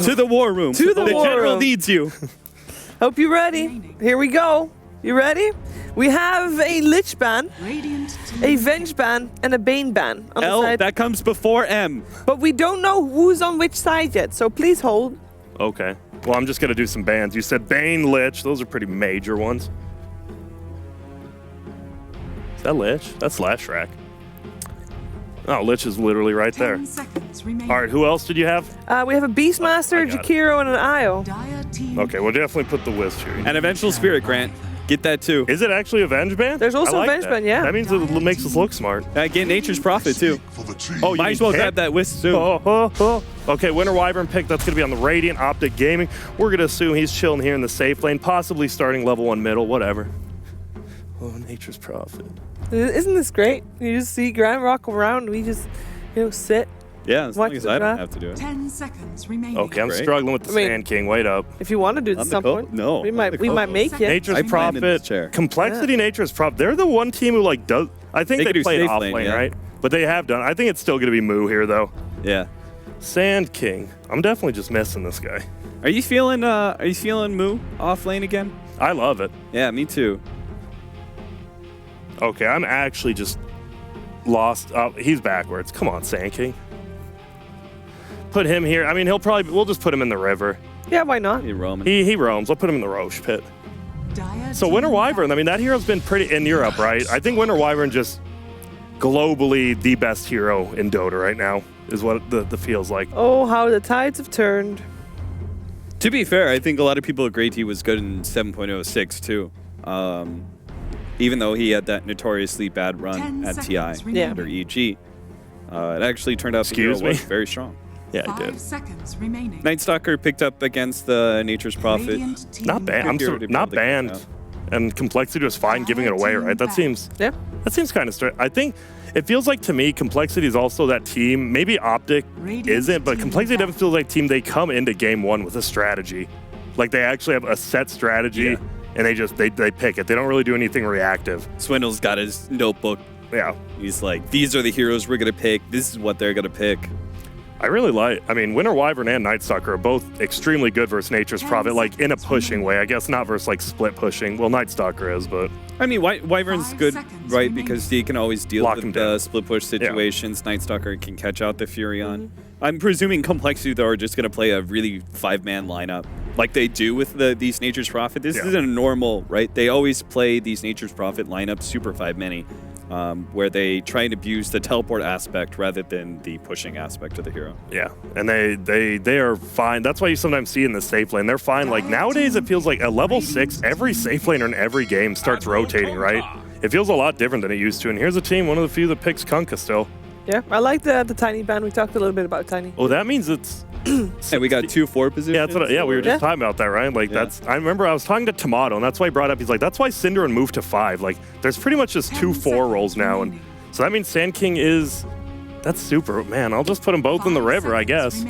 To the war room. To the war general room. needs you. Hope you're ready. Here we go. You ready? We have a Lich ban, a Venge ban, and a Bane ban on the L, side. that comes before M. But we don't know who's on which side yet, so please hold. Okay. Well, I'm just going to do some bans. You said Bane, Lich. Those are pretty major ones. Is that Lich? That's Lashrak. Oh, Lich is literally right there. All right, who else did you have? We have a Beastmaster, I got it. Jakiro, and an Io. Okay, we'll definitely put the Wisp here. And Eventual Spirit, Grant. Get that too. Is it actually a Venge ban? There's also I like a Venge that. ban, yeah. That means it makes us look smart. Get Nature's Prophet too. Oh, you Might as well can? grab that Wisp soon. Okay, Winter Wyvern pick. That's going to be on the Radiant Optic Gaming. We're going to assume he's chilling here in the safe lane, possibly starting level 1 middle, whatever. Oh, Nature's Prophet. Isn't this great? You just see Grant rock around, and we just, sit. Yeah, as Watch long as the I don't draft. have to do it. 10 seconds remaining. Okay, I'm Great. struggling with the I mean- Sand King. Wait up. If you want to do it On at the some co- point, no, we on might the we might co- make it. Nature's I'm fine in this Prophet, chair. Complexity, Nature's Prophet. They're the one team who does. I think They they could do played safe off lane, lane, yeah. right? But they have done. I think it's still going to be Moo here though. Yeah. Sand King. I'm definitely just missing this guy. Are you feeling Moo off lane again? I love it. Yeah, me too. Okay, I'm actually just lost. Oh, he's backwards. Come on, Sand King. Put him here. I mean, we'll just put him in the river. Yeah, why not? Hey, Roman. He roams. I'll put him in the Roche pit. So Winter Wyvern, I mean, that hero's been pretty in Europe, right? I think Winter Wyvern just globally the best hero in Dota right now is what the feels like. Oh, how the tides have turned. To be fair, I think a lot of people agreed he was good in 7.06 too. Even though he had that notoriously bad run 10 at seconds TI remaining. under EG. It actually turned out the hero Excuse me? was very strong. Yeah, I 5 did. seconds remaining. Night Stalker picked up against the Nature's Prophet. Radiant team Not bad. I'm Good hero to be not able to get banned. out. And Complexity was fine giving it away, right? That seems Yeah. kind of straight. I think it feels like to me, Complexity is also that team. Maybe Optic Radiant isn't, but team Complexity back. doesn't feel like team. They come into game 1 with a strategy. Like they actually have a set strategy, Yeah. and they pick it. They don't really do anything reactive. Swindle's got his notebook. Yeah. He's like, these are the heroes we're going to pick. This is what they're going to pick. I really I mean, Winter Wyvern and Night Stalker are both extremely good versus Nature's Prophet, like in a pushing way. I guess not versus like split pushing. Well, Night Stalker is, but I mean, Wyvern's 5 good, seconds right? remaining. Because he can always deal Lock him with down. the split push situations. Night Stalker can catch out the Furion. I'm presuming Complexity, though, are just going to play a really 5-man lineup like they do with these Nature's Prophet. This Yeah. isn't a normal, right? They always play these Nature's Prophet lineups super 5-many, where they try and abuse the teleport aspect rather than the pushing aspect of the hero. yeah, and they are fine. That's why you sometimes see in the safe lane they're fine. Like nowadays, it feels like at level 6, every safe laner in every game starts rotating, right? It feels a lot different than it used to. And here's a team, one of the few that picks Kunkka still. Yeah, I like the Tiny ban. We talked a little bit about Tiny. Oh, that means it's. And we got 2-4 positions. Yeah, that's we were just Yeah. talking about that, right? Like Yeah. I remember I was talking to Tomato, and that's why he brought up. He's like, that's why Synderen moved to 5. Like, there's pretty much just 2 4 rolls now, and so that means Sand King is. That's super, man. I'll just put them both in the river, I guess.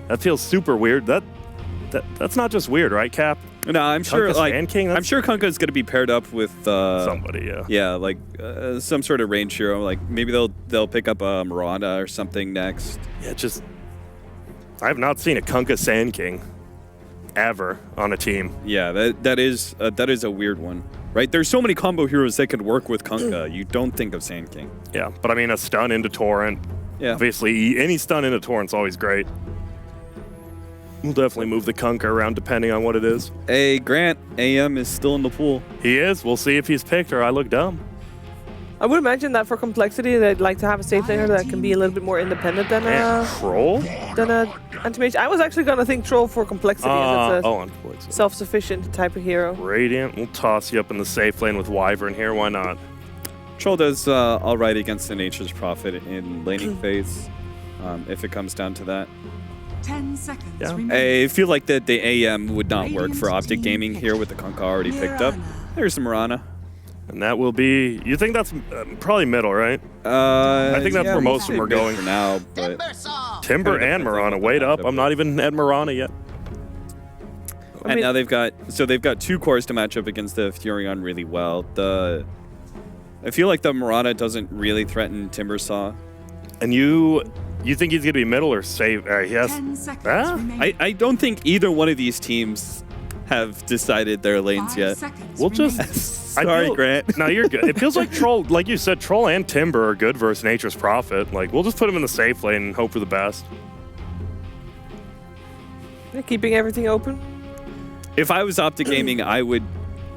That feels super weird. That's not just weird, right, Cap? No, I'm sure. Kunkka Like, Sand King, I'm that's- sure Kunkka is going to be paired up with Somebody, yeah. Yeah, like some sort of range hero. Like maybe they'll pick up a Miranda or something next. Yeah, just. I have not seen a Kunkka Sand King ever on a team. Yeah, that is a weird one, right? There's so many combo heroes that could work with Kunkka. You don't think of Sand King. Yeah, but I mean, a stun into Torrent. Yeah. Obviously, any stun into Torrent's always great. We'll definitely move the Kunkka around depending on what it is. Hey, Grant, AM is still in the pool. He is. We'll see if he's picked or I look dumb. I would imagine that for Complexity, they'd like to have a safe laner that can be a little bit more independent than And Troll? a anti-mage. I was actually gonna think Troll for Complexity as it's a on Complexity. self-sufficient type of hero. Radiant. We'll toss you up in the safe lane with Wyvern here. Why not? Troll does all right against the Nature's Prophet in laning phase, if it comes down to that. 10 seconds Yeah. remaining. I feel like that the AM would not work for Optic Gaming here with the Kunkka already picked up. There's some Mirana. And that will be. You think that's probably middle, right? I think that's where most of them are going for now. But Timber Kinda and depends on Mirana. what Wait the up. matchup I'm not even at Mirana yet. and mean- now they've got 2 cores to match up against the Furion really well. I feel like the Mirana doesn't really threaten Timbersaw. And you You think he's going to be middle or safe? Yes. 10 seconds Ah? remaining. I don't think either one of these teams have decided their lanes 5 yet. seconds We'll just- remaining. Sorry, Grant. No, you're good. It feels like Troll, like you said, Troll and Timber are good versus Nature's Prophet. Like, we'll just put him in the safe lane and hope for the best. They're keeping everything open. If I was Optic Gaming, I would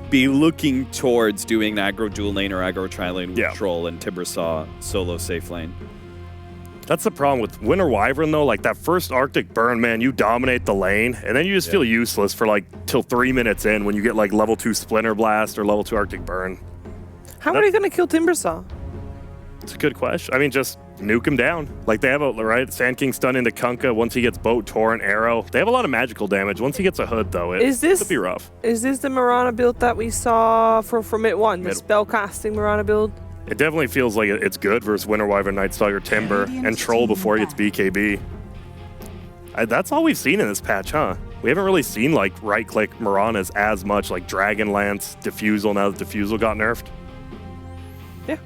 be looking towards doing an aggro dual lane or aggro tri lane with Yeah. Troll and Timbersaw solo safe lane. That's the problem with Winter Wyvern, though. Like, that first Arctic burn, man, you dominate the lane, and then you just feel useless for, like, till 3 minutes in when you get, like, level 2 Splinter Blast or level 2 Arctic Burn. How are they going to kill Timbersaw? It's a good question. I mean, just nuke him down. Like, they have a, right, Sand King stun into Kunkka once he gets Boat, Torrent, Arrow. They have a lot of magical damage. Once he gets a Hood, though, Is this- could be rough. Is this the Mirana build that we saw for Mid 1? The Mid- spellcasting Mirana build? It definitely feels like it's good versus Winter Wyvern, Night Stalker, Timber, and Troll before he gets BKB. That's all we've seen in this patch, huh? We haven't really seen, like, right-click Miranas as much, like Dragonlance, Diffusal, now that Diffusal got nerfed. Yeah,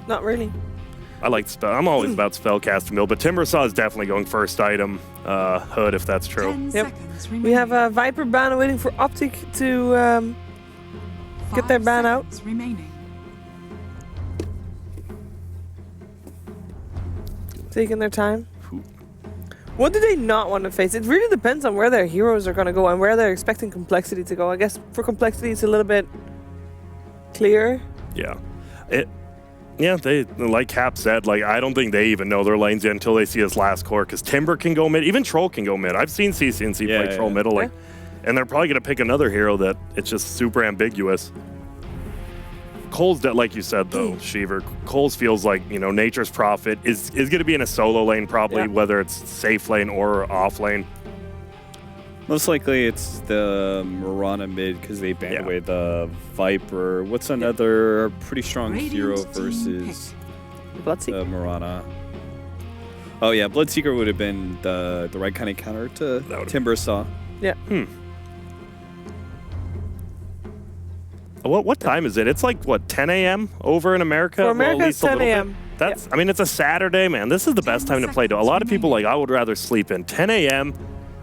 not really. I like spell. I'm always about spellcasting build, but Timbersaw is definitely going first item, Hood, if that's true. 10 Yep. seconds We remaining. have a Viper ban waiting for Optic to get their 5 ban out. seconds remaining. Taking their time. What do they not want to face? It really depends on where their heroes are going to go and where they're expecting complexity to go. I guess for complexity, it's a little bit clearer. Yeah. Yeah, they, like Cap said, like, I don't think they even know their lanes yet until they see his last core, because Timber can go mid, even Troll can go mid. I've seen CCNC play Troll middle, like, and they're probably going to pick another hero that it's just super ambiguous. Cole's, like you said, though, Sheever, Cole's feels like, you know, Nature's Prophet is going to be in a solo lane, probably, whether it's safe lane or off lane. Most likely it's the Mirana mid because they banned away the Viper. What's another pretty strong hero Radiant team versus Bloodseeker. Mirana? Oh yeah, Bloodseeker would have been the right kind of counter to Timbersaw. Yeah. What time is it? It's like, what, 10 a.m. over in America? For America, at it's least a 10 little bit. a.m. That's, I mean, it's a Saturday, man. This is the best time to play Dota. A lot of people, like, I would rather sleep in. 10 a.m.,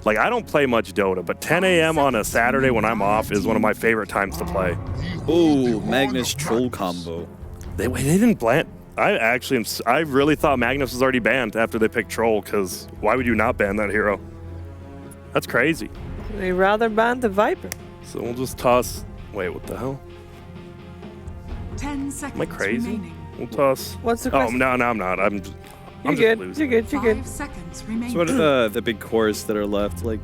like, I don't play much Dota, but 10 a.m. on a Saturday when I'm off is one of my favorite times to play. Oh, Magnus Troll combo. They didn't ban. I really thought Magnus was already banned after they picked Troll, because why would you not ban that hero? That's crazy. They rather ban the Viper. So we'll just toss. Wait, what the hell? 10 seconds Am I crazy? remaining. We'll toss. What's the Oh, question? no, I'm not. I'm You're just good. losing. You're good. You're 5 good. seconds remaining. So what are the big cores that are left? Like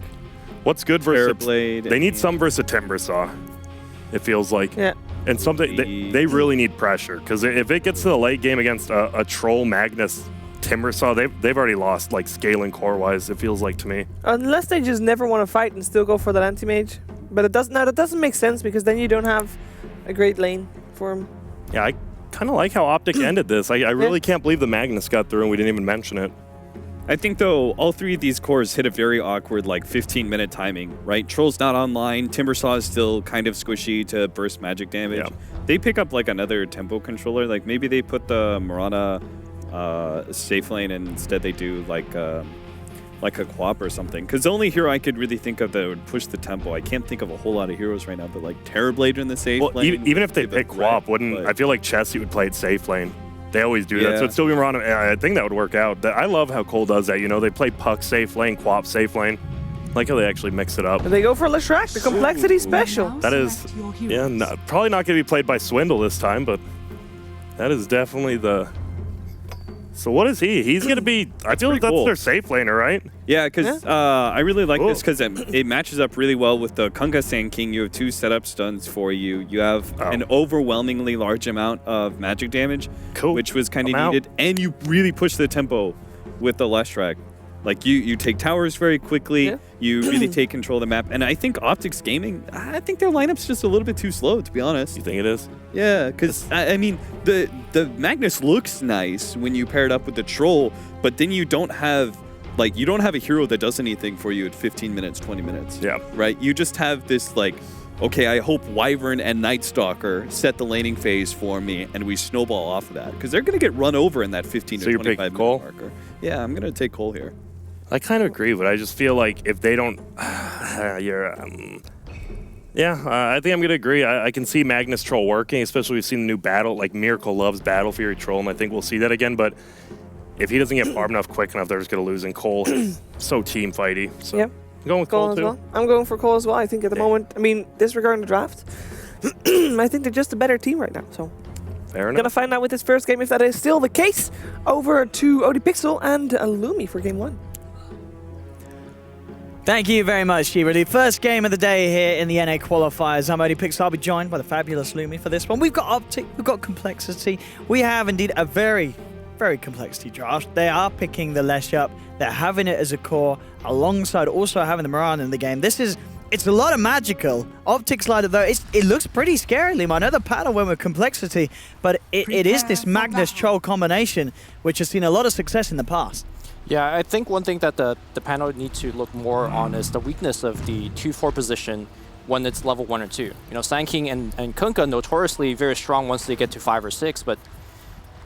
What's good versus Fairblade They need and- some versus Timbersaw. It feels like. Yeah. And something they really need pressure, because if it gets to the late game against a Troll Magnus Timbersaw, they've already lost, like, scaling core wise. It feels like to me. Unless they just never want to fight and still go for that anti-mage. But it doesn't. Now that doesn't make sense because then you don't have a great lane for him. Yeah, I kind of like how Optic ended this. I really can't believe the Magnus got through and we didn't even mention it. I think, though, all three of these cores hit a very awkward, like, 15-minute timing, right? Troll's not online. Timbersaw is still kind of squishy to burst magic damage. Yeah. They pick up, like, another tempo controller. Like, maybe they put the Mirana safe lane and instead they do, like a Quap or something. Because the only hero I could really think of that would push the tempo, I can't think of a whole lot of heroes right now, but, like, Terrorblade in the safe Well, lane. even if they give it pick threat, Quap, wouldn't but- I feel like Chessie would play it safe lane? They always do that, Yeah. so it'd still be Mirana. I think that would work out. I love how Cole does that. You know, they play Puck safe lane, Quap safe lane. Like how they actually mix it up. But they go for Leshrac, the complexity special. Now That is, select your yeah, heroes. probably not going to be played by Swindle this time, but that is definitely the. So what is he? He's going to be. I feel like that's cool. their safe laner, right? Yeah, because I really like this Cool. because it matches up really well with the Kunkka Sand King. You have 2 setup stuns for you. You have an overwhelmingly large amount of magic damage, Cool. which was kind I'm of out. needed, and you really push the tempo with the Leshrac. Like, you take towers very quickly, Yeah. you really take control of the map, and I think Optics Gaming, I think their lineup's just a little bit too slow, to be honest. You think it is? Yeah, because, I mean, the Magnus looks nice when you pair it up with the Troll, but then you don't have a hero that does anything for you at 15 minutes, 20 minutes. Yeah. Right? You just have this, like, okay, I hope Wyvern and Night Stalker set the laning phase for me, and we snowball off of that. Because they're going to get run over in that 15 So to you're 25 picking minute Cole? marker. Yeah, I'm gonna take Cole here. I kind of agree, but I just feel like if they don't, I think I'm gonna agree. I can see Magnus Troll working, especially we've seen the new battle. Like Miracle loves Battle Fury Troll, and I think we'll see that again. But if he doesn't get farm enough quick enough, they're just gonna lose. And Cole, so team fighty. So Yep. I'm going with Cole as too. well. I'm going for Cole as well. I think at the moment, I mean, disregarding the draft, I think they're just a better team right now. So Fair enough. gonna find out with this first game if that is still the case. Over to OD Pixel and Lumi for game 1. Thank you very much, Shiva. The first game of the day here in the NA qualifiers. I'm OD Pixel. I'll be joined by the fabulous Lumi for this one. We've got Optic, we've got Complexity. We have indeed a very, very Complexity draft. They are picking the Lesh up. They're having it as a core alongside also having the Moran in the game. It's a lot of magical. Optic's like it though. It looks pretty scary, Lima. I know the pattern went with Complexity, but it is this Magnus Troll combination, which has seen a lot of success in the past. Yeah, I think one thing that the panel need to look more on is the weakness of the 2-4 position when it's level 1 or 2. You know, Sand King and Kunkka notoriously very strong once they get to 5 or 6, but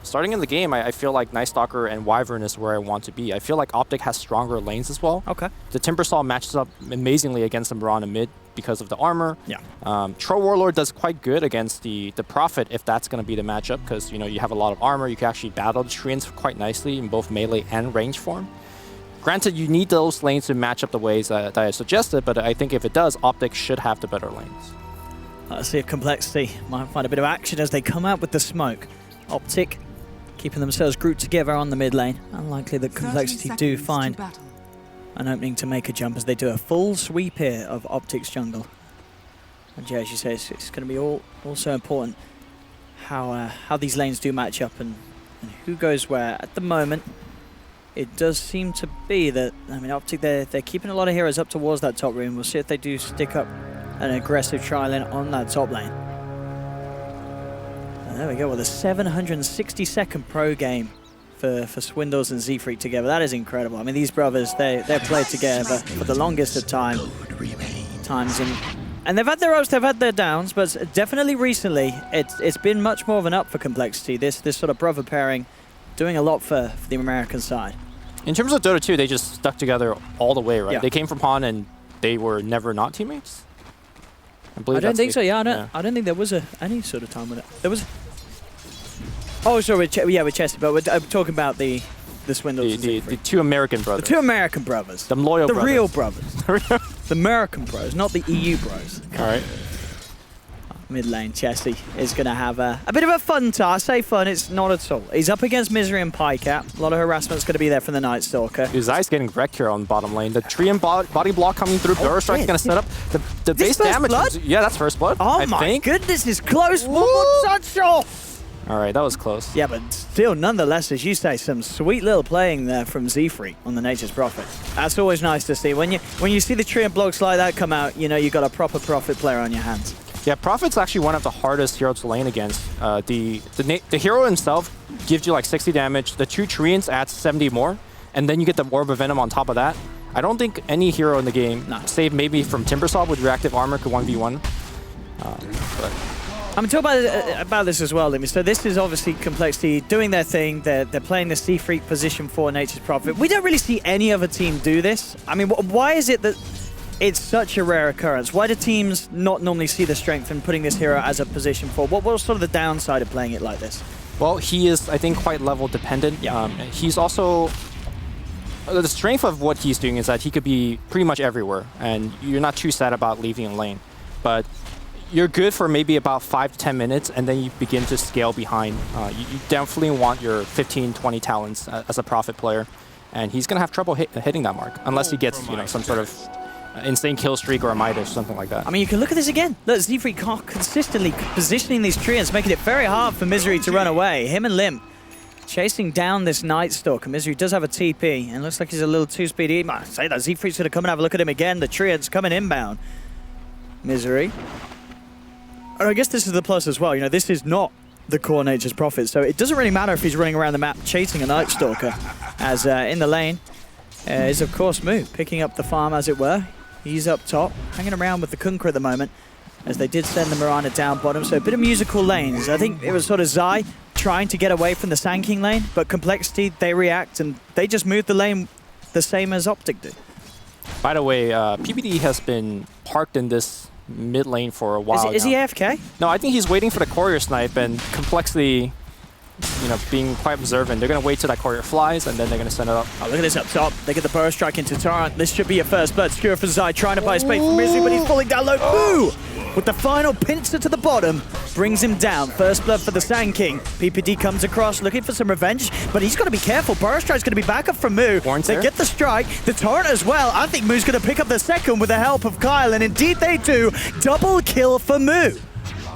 starting in the game, I feel like Night Stalker and Wyvern is where I want to be. I feel like Optic has stronger lanes as well. Okay. The Timbersaw matches up amazingly against the Mirana mid because of the armor. Yeah. Troll Warlord does quite good against the Prophet if that's going to be the matchup because, you know, you have a lot of armor. You can actually battle the Treants quite nicely in both melee and range form. Granted, you need those lanes to match up the ways that I suggested, but I think if it does, Optic should have the better lanes. Let's see if Complexity might find a bit of action as they come out with the smoke. Optic keeping themselves grouped together on the mid lane. Unlikely that Complexity do find an opening to make a jump as they do a full sweep here of Optic's jungle. And yeah, as you say, it's going to be also important how these lanes do match up and who goes where. At the moment, it does seem to be that, I mean, Optic, they're keeping a lot of heroes up towards that top room. We'll see if they do stick up an aggressive tri-lane on that top lane. And there we go, with a 760-second pro game for Swindles and Z-Freak together. That is incredible. I mean, these brothers, they've played together for the longest of times. And they've had their ups, they've had their downs, but definitely recently, it's been much more of an up for Complexity. This sort of brother pairing doing a lot for the American side. In terms of Dota 2, they just stuck together all the way, right? Yeah. They came from Han and they were never not teammates? I don't think so, yeah. I don't think there was any sort of time with it. There was... Oh, sorry, with Chesty, but we're talking about the Swindles. The two American brothers. The two American brothers. The loyal brothers. The real brothers. The American bros, not the EU bros. All right. Mid lane, Chesty is going to have a bit of a fun task. I say fun, it's not at all. He's up against Misery and Pycap. A lot of harassment's going to be there from the Night Stalker. Uzai's getting wrecked here on bottom lane. The tree and body block coming through. Burrow Strike is going to set up the base damage. Blood? Yeah, that's first blood. Oh I my think. goodness, it's close. One more touch off. All right, that was close. Yeah, but still, nonetheless, as you say, some sweet little playing there from Z-Freak on the Nature's Prophet. That's always nice to see. When you see the tree and blocks like that come out, you know you got a proper Prophet player on your hands. Yeah, Prophet's actually one of the hardest heroes to lane against. The hero himself gives you like 60 damage. The two Treants adds 70 more, and then you get the Orb of Venom on top of that. I don't think any hero in the game, save maybe from Timbersaw with reactive armor, could 1v1. But I'm talking about this as well, Limmy. So this is obviously Complexity doing their thing. They're playing the Z-Freak position for Nature's Prophet. We don't really see any other team do this. I mean, why is it that it's such a rare occurrence? Why do teams not normally see the strength in putting this hero as a position for? What's sort of the downside of playing it like this? Well, he is, I think, quite level dependent. Yeah. He's also... The strength of what he's doing is that he could be pretty much everywhere, and you're not too sad about leaving in lane. But you're good for maybe about 5 to 10 minutes, and then you begin to scale behind. You definitely want your 15, 20 talents as a Prophet player, and he's going to have trouble hitting that mark, unless he gets some sort of insane kill streak or a Midas or something like that. I mean, you can look at this again. Look, Z-Freak consistently positioning these treants, making it very hard for Misery to run away. Him and Lim chasing down this Night Stalker. Misery does have a TP, and looks like he's a little too speedy. I say that Z-Freak's going to come and have a look at him again. The treants coming inbound. Misery. And I guess this is the plus as well. You know, this is not the core Nature's Prophet, so it doesn't really matter if he's running around the map chasing a Night Stalker, as in the lane is, of course, Moo, picking up the farm, as it were. He's up top, hanging around with the Kunkka at the moment. as they did send the Mirana down bottom. So a bit of musical lanes. I think it was sort of Zai trying to get away from the Sand King lane, but Complexity, they react and they just move the lane the same as Optic do. By the way, PPD has been parked in this mid lane for a while. Is he AFK? No, I think he's waiting for the courier snipe, and Complexity, you know, being quite observant. They're going to wait till that courier flies, and then they're going to send it up. Oh, look at this up top. They get the burst strike into Torrent. This should be a first blood. Skewer for Zai, trying to buy space from Rizzy, but he's falling down low. Boo! With the final pincer to the bottom, brings him down. First blood for the Sand King. PPD comes across, looking for some revenge, but he's got to be careful. Burst strike's going to be back up from Moo. They get the strike, the Torrent as well. I think Moo's going to pick up the second with the help of Kyle, and indeed they do. Double kill for Moo.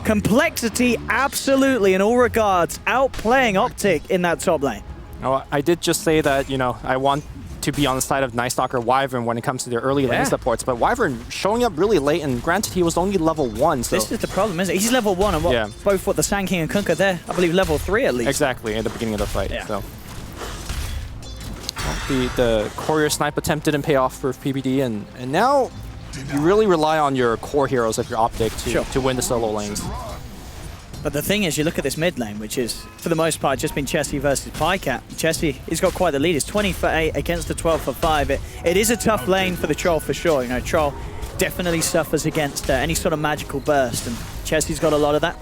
Complexity absolutely, in all regards, outplaying Optic in that top lane. Oh, I did just say that, you know, I want to be on the side of Night Stalker Wyvern when it comes to their early lane supports, but Wyvern showing up really late, and granted he was only level 1, so... This is the problem, isn't it? He's level 1, and both the Sand King and Kunkka there, I believe level 3 at least. Exactly, at the beginning of the fight, so... Well, the courier snipe attempt didn't pay off for PPD, and now you really rely on your core heroes of your Optic to win the solo lanes. But the thing is, you look at this mid lane, which is, for the most part, just been Chessie versus Pycat. Chessie, he's got quite the lead. It's 20 for 8 against the 12 for 5. It is a tough lane for the Troll for sure. You know, Troll definitely suffers against any sort of magical burst, and Chessie's got a lot of that.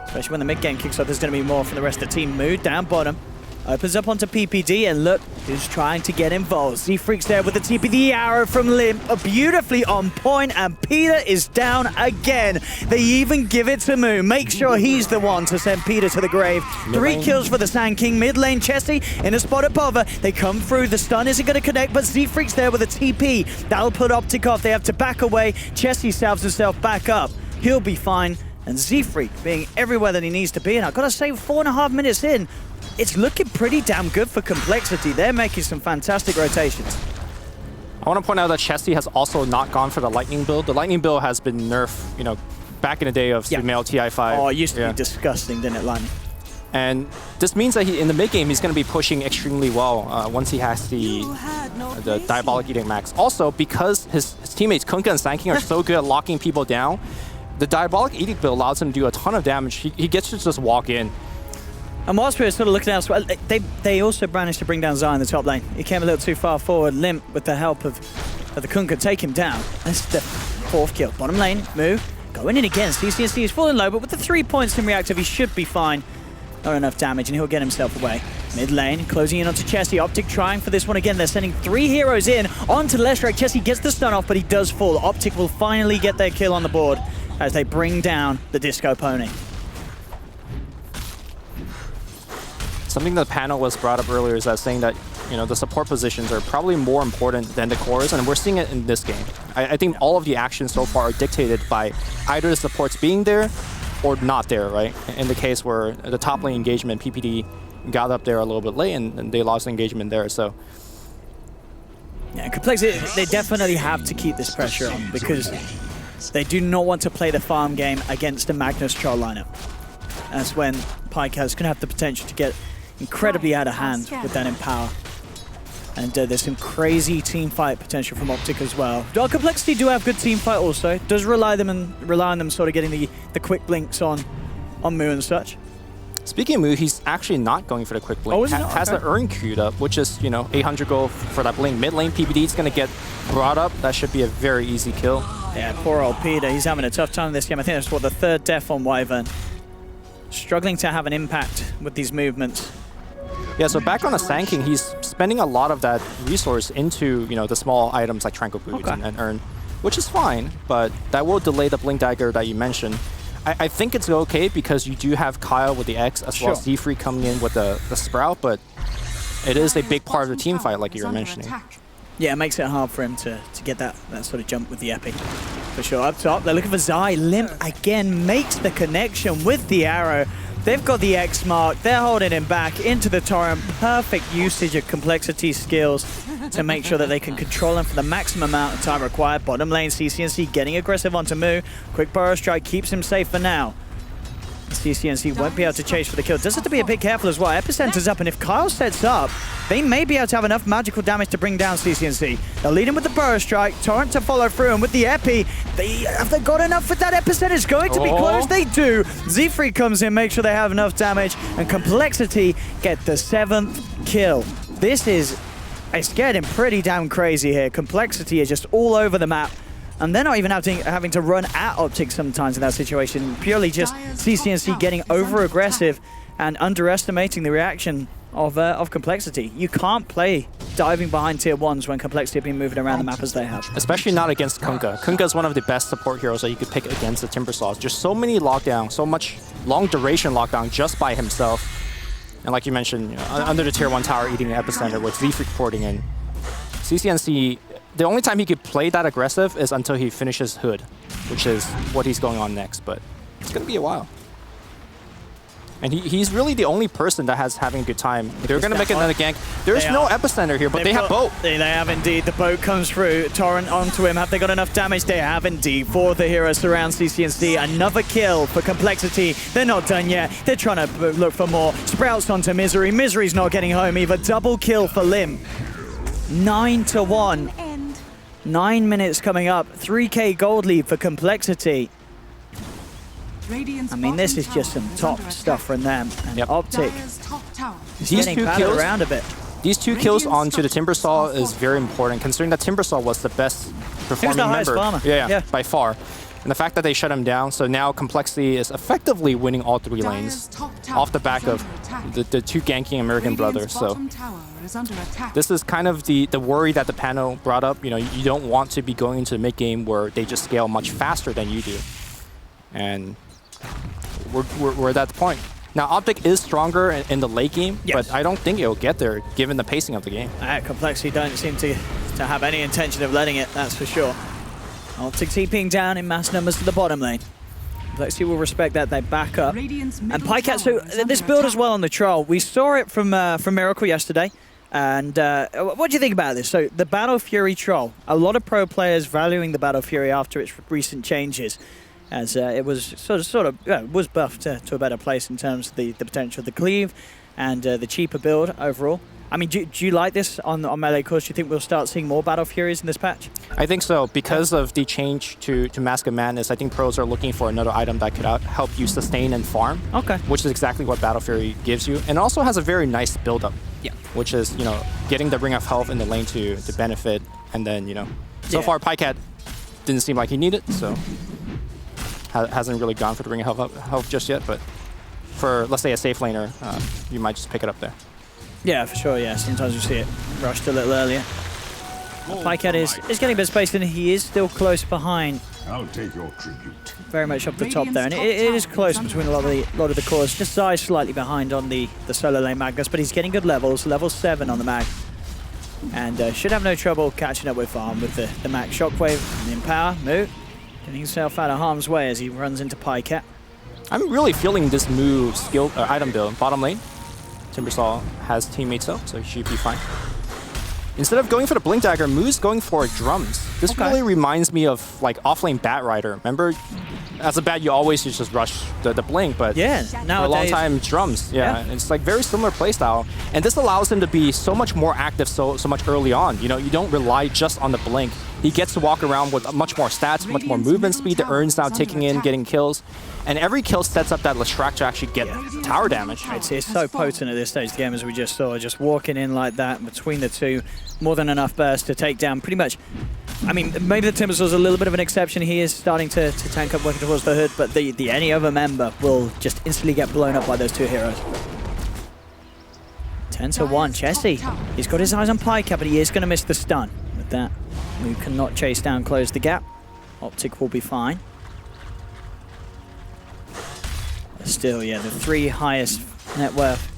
Especially when the mid game kicks off, there's going to be more from the rest of the team. Mood down bottom. Opens up onto PPD, and look who's trying to get involved. Z-Freak's there with the TP, the arrow from Limp, beautifully on point, and Peter is down again. They even give it to Moo. Make sure he's the one to send Peter to the grave. 3 kills for the Sand King. Mid lane, Chessie in a spot at Bother. They come through. The stun isn't going to connect, but Z-Freak's there with a TP. That'll put Optic off. They have to back away. Chessie salves himself back up. He'll be fine. And Z-Freak being everywhere that he needs to be. And I've got to say, 4.5 minutes in, it's looking pretty damn good for Complexity. They're making some fantastic rotations. I want to point out that Chessie has also not gone for the Lightning build. The Lightning build has been nerfed, you know, back in the day of Sumail TI5. Oh, it used to be disgusting, didn't it, Lightning? And this means that in the mid game, he's going to be pushing extremely well once he has the Diabolic Edict max. Also, because his teammates Kunkka and Sand King are so good at locking people down, the Diabolic Edict build allows him to do a ton of damage. He gets to just walk in. And whilst we're sort of looking elsewhere, they also managed to bring down Zai in the top lane. He came a little too far forward. Limp, with the help of the Kunkka, take him down. That's the 4th kill. Bottom lane, Moo, going in again. CCNC is falling low, but with the 3 points in reactive, he should be fine. Not enough damage, and he'll get himself away. Mid lane, closing in onto Chessie. Optic trying for this one again. They're sending 3 heroes in onto Leshrac. Chessie gets the stun off, but he does fall. Optic will finally get their kill on the board as they bring down the Disco Pony. Something the panel was brought up earlier is that saying that, you know, the support positions are probably more important than the cores, and we're seeing it in this game. I think all of the actions so far are dictated by either the supports being there or not there, right? In the case where the top lane engagement, PPD got up there a little bit late and they lost engagement there, so. Yeah, Complexity, they definitely have to keep this pressure on because they do not want to play the farm game against a Magnus Troll lineup. That's when Pycat's going to have the potential to get incredibly out of hand with that Empower. And there's some crazy team fight potential from Optic as well. Complexity do have good team fight also. Does rely on them sort of getting the quick blinks on Moo and such. Speaking of Moo, he's actually not going for the quick blink. Oh, is he not? Has the Urn queued up, which is, you know, 800 gold for that blink. Mid lane, PPD is going to get brought up. That should be a very easy kill. Yeah, poor old Peter. He's having a tough time in this game. I think that's what, the 3rd death on Wyvern. Struggling to have an impact with these movements. Yeah, so back on the Sand King, he's spending a lot of that resource into, you know, the small items like Tranquil Boots and Urn, which is fine, but that will delay the Blink Dagger that you mentioned. I think it's okay because you do have Kyle with the X as well as Z-Free coming in with the Sprout, but it is a big part of the team fight like you were mentioning. Yeah, it makes it hard for him to get that sort of jump with the Epic. For sure. Up top, they're looking for Zai. Limp again makes the connection with the arrow. They've got the X mark. They're holding him back into the Torrent. Perfect usage of Complexity skills to make sure that they can control him for the maximum amount of time required. Bottom lane, CCNC getting aggressive onto Moo. Quick Burrow Strike keeps him safe for now. CCNC won't be able to chase for the kill. Does have to be a bit careful as well. Epicenter's up, and if Kyle sets up, they may be able to have enough magical damage to bring down CCNC. They'll lead him with the burst strike, Torrent to follow through, and with the Epi, have they got enough with that Epicenter? It's going to be close. They do. Z3 comes in, make sure they have enough damage, and Complexity get the 7th kill. It's getting pretty damn crazy here. Complexity is just all over the map. And they're not even having to run at Optic sometimes in that situation. Purely just CCNC getting over-aggressive and underestimating the reaction of Complexity. You can't play diving behind tier 1s when Complexity have been moving around the map as they have. Especially not against Kunkka. Kunkka is one of the best support heroes that you could pick against the Timbersaws. Just so many lockdowns, so much long-duration lockdown just by himself. And like you mentioned, under the tier 1 tower eating an Epicenter with Z-Freak porting in. CCNC, the only time he could play that aggressive is until he finishes Hood, which is what he's going on next, but it's going to be a while. And he's really the only person that has having a good time. They're going to make another gank. There's no Epicenter here, but they have boat. They have indeed. The boat comes through. Torrent onto him. Have they got enough damage? They have indeed. 4 of the heroes surround CCNC. Another kill for Complexity. They're not done yet. They're trying to look for more. Sprouts onto Misery. Misery's not getting home either. Double kill for Lim. 9-1. 9 minutes coming up. 3k gold lead for Complexity. I mean, this is just some top stuff from them. And Optic is getting battered around a bit. These 2 kills onto the Timbersaw is very important, considering that Timbersaw was the best performing member. Yeah, by far. And the fact that they shut him down, so now Complexity is effectively winning all 3 lanes off the back of the 2 ganking American brothers. So this is kind of the worry that the panel brought up. You know, you don't want to be going into the mid game where they just scale much faster than you do. And we're at that point. Now, Optic is stronger in the late game, but I don't think it'll get there given the pacing of the game. Complexity don't seem to have any intention of letting it, that's for sure. Optic TPing down in mass numbers to the bottom lane. Complexity will respect that, they back up. And Pycat, so this build as well on the Troll, we saw it from Miracle yesterday. And what do you think about this? So the Battle Fury Troll, a lot of pro players valuing the Battle Fury after its recent changes, as it was sort of was buffed to a better place in terms of the potential of the cleave and the cheaper build overall. I mean, do you like this on melee course? Do you think we'll start seeing more Battle Furies in this patch? I think so. Because of the change to Mask of Madness, I think pros are looking for another item that could help you sustain and farm. Okay. Which is exactly what Battle Fury gives you. And also has a very nice build-up. Yeah. Which is, you know, getting the Ring of Health in the lane to benefit. And then, you know, so far Pycat didn't seem like he needed it, so hasn't really gone for the Ring of Health just yet. But for, let's say, a safe laner, you might just pick it up there. Yeah, for sure, yeah. Sometimes you see it rushed a little earlier. Pycat is getting a bit of space, and he is still close behind. I'll take your tribute. Very much up the top there, and it is close between a lot of the cores. Just Zai's slightly behind on the solo lane Magnus, but he's getting good levels. Level 7 on the Mag. And should have no trouble catching up with Farm with the Max Shockwave and the Empower. Moo getting himself out of harm's way as he runs into Pycat. I'm really feeling this move skill item build. Bottom lane, Timbersaw has teammates up, so he should be fine. Instead of going for the Blink Dagger, Moo's going for drums. This really reminds me of like offlane Bat Rider. Remember, as a Bat, you always just rush the Blink, but for a long time, drums. Yeah, it's like very similar playstyle, and this allows him to be so much more active so much early on. You know, you don't rely just on the Blink. He gets to walk around with much more stats, much more movement speed. The Urn's now ticking in, getting kills. And every kill sets up that Leshrac to actually get tower damage. It's so potent at this stage of the game, as we just saw. Just walking in like that between the two. More than enough burst to take down pretty much. I mean, maybe the Timbersaw's a little bit of an exception. He is starting to tank up working towards the hood, but the any other member will just instantly get blown up by those two heroes. 10-1, Chessie. He's got his eyes on Pycat, but he is going to miss the stun. With that, we cannot chase down, close the gap. Optic will be fine. Still, yeah, the 3 highest net worth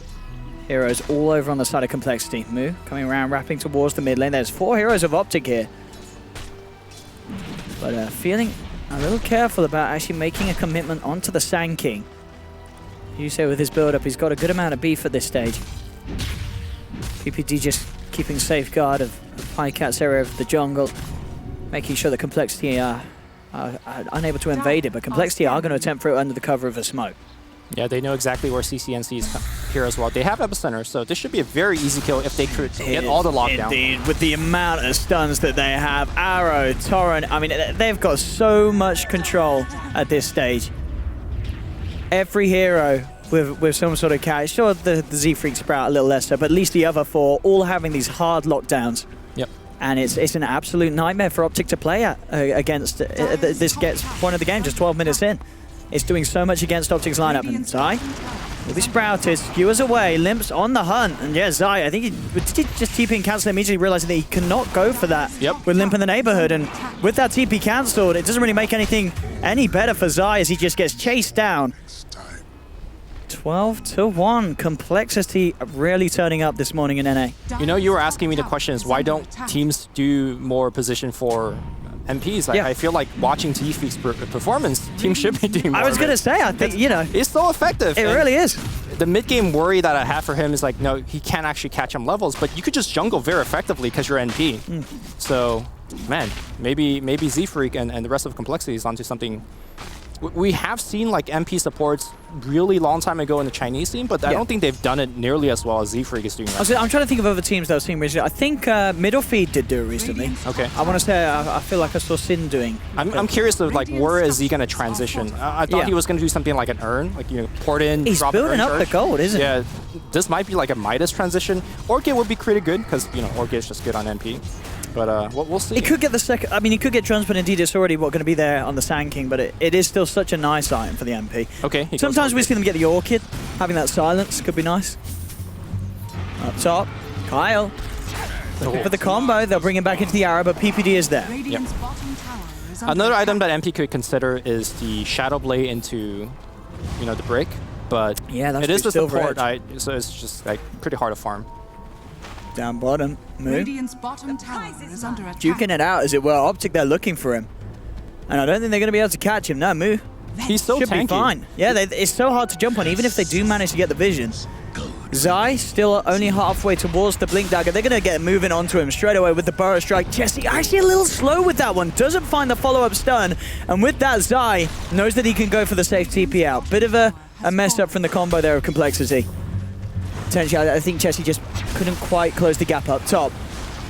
heroes all over on the side of Complexity. Moo coming around, wrapping towards the mid lane. There's 4 heroes of Optic here. But feeling a little careful about actually making a commitment onto the Sand King. You say with his build-up, he's got a good amount of beef at this stage. PPD just keeping safeguard of Pycat's area of the jungle, making sure that Complexity are unable to invade it, but Complexity are going to attempt for it under the cover of a smoke. Yeah, they know exactly where CCNC is here as well. They have Epicenter, so this should be a very easy kill if they could get all the lockdown. Indeed, with the amount of stuns that they have. Arrow, Torrent, I mean, they've got so much control at this stage. Every hero with some sort of catch. Sure, the Z-Freak Sprout a little less so, but at least the other four all having these hard lockdowns. Yep. And it's an absolute nightmare for Optic to play at against. This gets point of the game, just 12 minutes in. It's doing so much against Optic's lineup. And Zai will be sprouted, skewers away, limps on the hunt. And yeah, Zai, I think he just TP and cancel, immediately realizing that he cannot go for that with Limp in the neighborhood. And with that TP cancelled, it doesn't really make anything any better for Zai as he just gets chased down. 12-1. Complexity really turning up this morning in NA. You know, you were asking me the questions, why don't teams do more position for MPs? I feel like watching Z-Freak's performance, teams should be doing more. I was going to say, I think, you know. It's so effective. It really is. The mid-game worry that I have for him is like, no, he can't actually catch him levels, but you could just jungle very effectively because you're NP. So, man, maybe Z-Freak and the rest of Complexity is onto something. We have seen like MP supports really long time ago in the Chinese scene, but I don't think they've done it nearly as well as Z-Freak is doing right now. I'm trying to think of other teams that I've seen recently. I think Middlefeed did do it recently. Okay. I want to say I feel like I saw Sin doing. I'm curious of like where is he going to transition? I thought he was going to do something like an Urn, like port in, He's drop building an up Urn the charge. gold, isn't Yeah, this might be like a Midas transition. Orchid would be pretty good because Orchid is just good on MP. But we'll see. He could get the second. I mean, he could get Drums, but indeed it's already going to be there on the Sand King. But it is still such a nice item for the MP. Okay. Sometimes we see them get the Orchid. Having that silence could be nice. Up top, Kyle. Looking for the combo. They'll bring him back into the arrow, but PPD is there. Another item that MP could consider is the Shadow Blade into, the brick. But yeah, that's it is the Silver support, so it's just like pretty hard to farm. Down bottom, Moo. Radiant's bottom tower is under attack. Duking it out, as it were. Optic, they're looking for him. And I don't think they're going to be able to catch him. No, Moo. He's so Should tanky. be fine. Yeah, it's so hard to jump on, even if they do manage to get the vision. Zai still only halfway towards the Blink Dagger. They're going to get moving onto him straight away with the Burrow Strike. Jesse actually a little slow with that one. Doesn't find the follow-up stun. And with that, Zai knows that he can go for the safe TP out. Bit of a mess up from the combo there of Complexity. Potentially, I think Jesse just couldn't quite close the gap up top.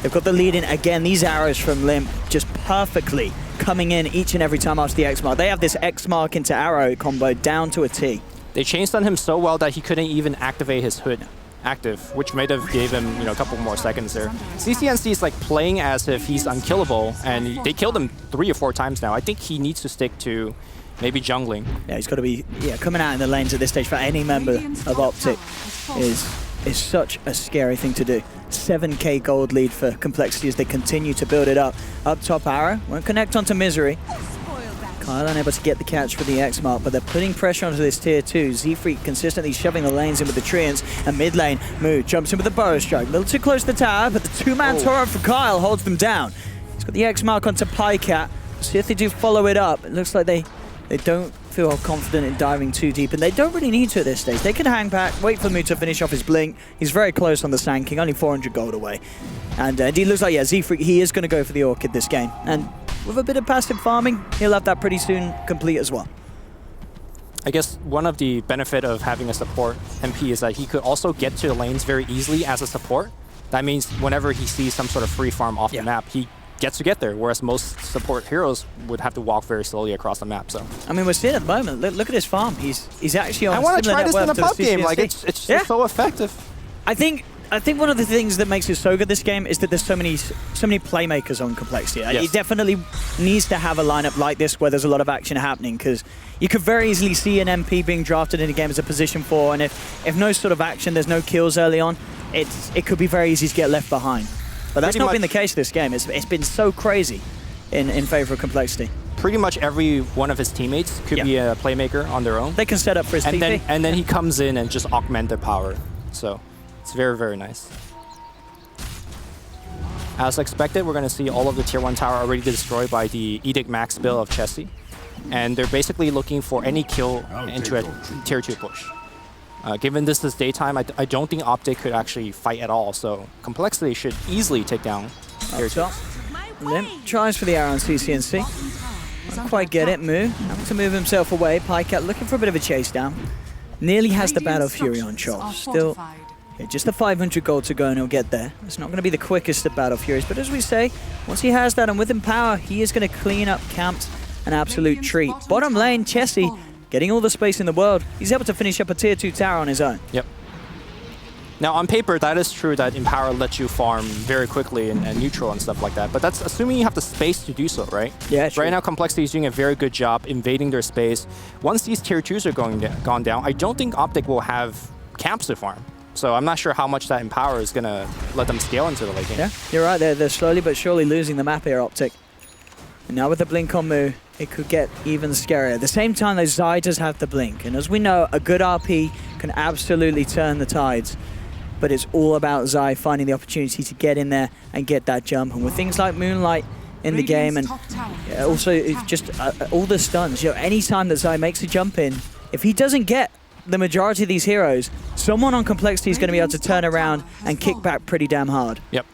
They've got the lead in again. These arrows from Limp just perfectly coming in each and every time after the X mark. They have this X mark into arrow combo down to a T. They changed on him so well that he couldn't even activate his hood active, which might have gave him a couple more seconds there. CCNC is like playing as if he's unkillable, and they killed him 3 or 4 times now. I think he needs to stick to maybe jungling. Yeah, he's got to be coming out in the lanes at this stage for any member of Optic is such a scary thing to do. 7k gold lead for Complexity as they continue to build it up. Up top arrow, won't connect onto Misery. Kyle unable to get the catch for the X mark, but they're putting pressure onto this tier 2. Z-Freak consistently shoving the lanes in with the Treants, and mid lane, Moo jumps in with the Burrow Strike. A little too close to the tower, but the 2-man torrent for Kyle holds them down. He's got the X mark onto Pycat. See if they do follow it up. It looks like they don't feel confident in diving too deep, and they don't really need to at this stage. They can hang back, wait for Moo to finish off his blink. He's very close on the Sand King, only 400 gold away. And it looks like, Z-Freak, he is going to go for the Orchid this game. And with a bit of passive farming, he'll have that pretty soon complete as well. I guess one of the benefit of having a support MP is that he could also get to the lanes very easily as a support. That means whenever he sees some sort of free farm off the map, he gets to get there, whereas most support heroes would have to walk very slowly across the map. So I mean, we're seeing at the moment. Look at his farm. He's actually on. I want to try this in a pub game. CCNC. Like it's just so effective. I think one of the things that makes it so good this game is that there's so many playmakers on Complexity. Yes. It definitely needs to have a lineup like this where there's a lot of action happening, because you could very easily see an MP being drafted in a game as a position 4, and if no sort of action, there's no kills early on, it could be very easy to get left behind. But that's not been the case this game. It's been so crazy in favor of Complexity. Pretty much every one of his teammates could be a playmaker on their own. They can set up for his TP. And then he comes in and just augment their power. So it's very, very nice. As expected, we're going to see all of the Tier 1 tower already destroyed by the Edict Max build of Chessie. And they're basically looking for any kill into a Tier 2 push. Given this is daytime, I don't think Optic could actually fight at all, so Complexity should easily take down Tier 2. Limp tries for the arrow on CCNC. Can't quite get it. Moo having to move himself away. Pycat looking for a bit of a chase down. Nearly has the Battle Fury on Chol. Still, yeah, just the 500 gold to go and he'll get there. It's not going to be the quickest of Battle Furies, but as we say, once he has that and with him power, he is going to clean up camps an absolute treat. Bottom lane, Chessie, getting all the space in the world. He's able to finish up a tier 2 tower on his own. Yep. Now, on paper, that is true that Empower lets you farm very quickly and neutral and stuff like that, but that's assuming you have the space to do so, right? Yeah, true. Right now, Complexity is doing a very good job invading their space. Once these tier 2s are gone down, I don't think Optic will have camps to farm. So I'm not sure how much that Empower is going to let them scale into the late game. Yeah, you're right. They're slowly but surely losing the map here, Optic. And now with the blink on Mu, it could get even scarier. At the same time, though, Zai does have the blink. And as we know, a good RP can absolutely turn the tides. But it's all about Zai finding the opportunity to get in there and get that jump. And with things like Moonlight in the game, and also it's just all the stuns, you know, any time that Zai makes a jump in, if he doesn't get the majority of these heroes, someone on Complexity is going to be able to turn around and kick back pretty damn hard. Yep.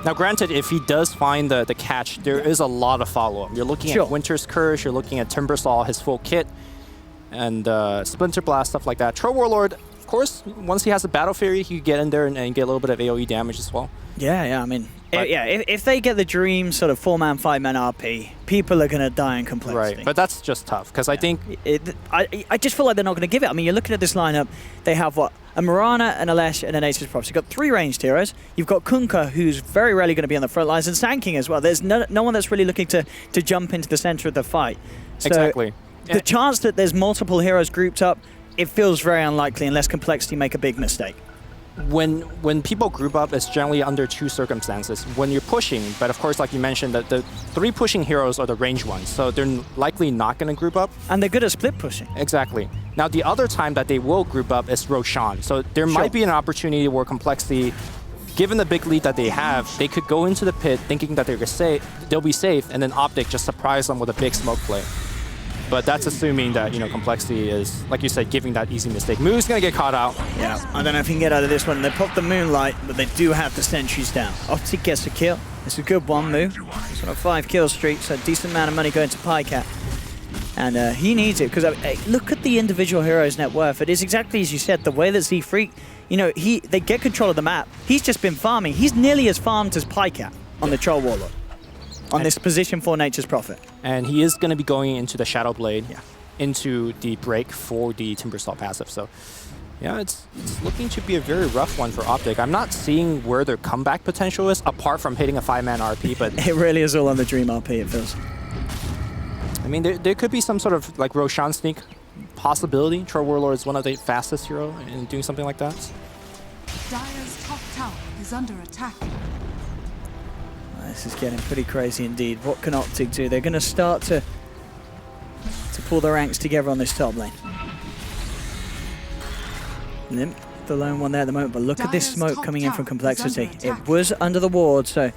Now, granted, if he does find the catch, there is a lot of follow-up. You're looking at Winter's Curse, you're looking at Timbersaw, his full kit, and Splinter Blast, stuff like that. Troll Warlord, of course, once he has a Battle Fury, he can get in there and get a little bit of AoE damage as well. Yeah, I mean, if they get the Dream sort of 4-man, 5-man RP, people are going to die in Complexity. Right, but that's just tough, because I think... I just feel like they're not going to give it. I mean, you're looking at this lineup, they have, what, a Mirana, an Alesh, and an Aces Props. You've got 3 ranged heroes. You've got Kunkka, who's very rarely going to be on the front lines, and Sand King as well. There's no one that's really looking to jump into the center of the fight. So exactly. The chance that there's multiple heroes grouped up, it feels very unlikely unless Complexity make a big mistake. When people group up, it's generally under 2 circumstances. When you're pushing, but of course, like you mentioned, that the 3 pushing heroes are the ranged ones, so they're likely not going to group up. And they're good at split pushing. Exactly. Now, the other time that they will group up is Roshan. So there might be an opportunity where Complexity, given the big lead that they have, they could go into the pit thinking that they'll be safe, and then Optic just surprise them with a big smoke play. But that's assuming that, you know, Complexity is, like you said, giving that easy mistake. Moo's going to get caught out. Yeah, I don't know if he can get out of this one. They pop the Moonlight, but they do have the sentries down. Optic gets a kill. It's a good one, Mu. He's on a 5-kill streak, so a decent amount of money going to Pycat. And he needs it, because look at the individual heroes' net worth. It is exactly as you said, the way that Z-Freak, you know, they get control of the map. He's just been farming. He's nearly as farmed as Pycat on the Troll Warlord. On this position for Nature's Prophet. And he is going to be going into the Shadow Blade, into the break for the Timbersaw passive. So, yeah, it's looking to be a very rough one for Optic. I'm not seeing where their comeback potential is, apart from hitting a 5-man RP, but... It really is all on the Dream RP, it feels. I mean, there could be some sort of, like, Roshan sneak possibility. Troll Warlord is one of the fastest hero in doing something like that. Dire's top tower is under attack. This is getting pretty crazy indeed. What can Optic do? They're going to start to pull their ranks together on this top lane. Limp, the lone one there at the moment, but look at this smoke coming in from Complexity. It was under the ward, so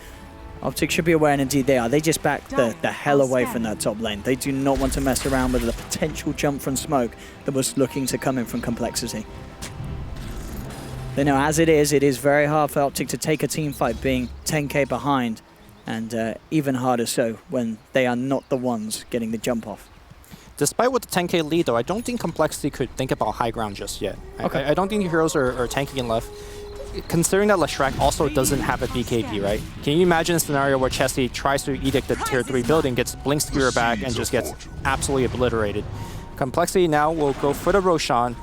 Optic should be aware, and indeed they are. They just backed the hell away from that top lane. They do not want to mess around with the potential jump from smoke that was looking to come in from Complexity. They know as it is very hard for Optic to take a team fight being 10k behind. And even harder so when they are not the ones getting the jump off. Despite with the 10k lead, though, I don't think Complexity could think about high ground just yet. Okay. I don't think the heroes are tanking enough. Considering that Leshrac also doesn't have a BKB, right? Can you imagine a scenario where Chessie tries to edict the tier 3 building, gets Blink Spear back, and just gets absolutely obliterated? Complexity now will go for the Roshan.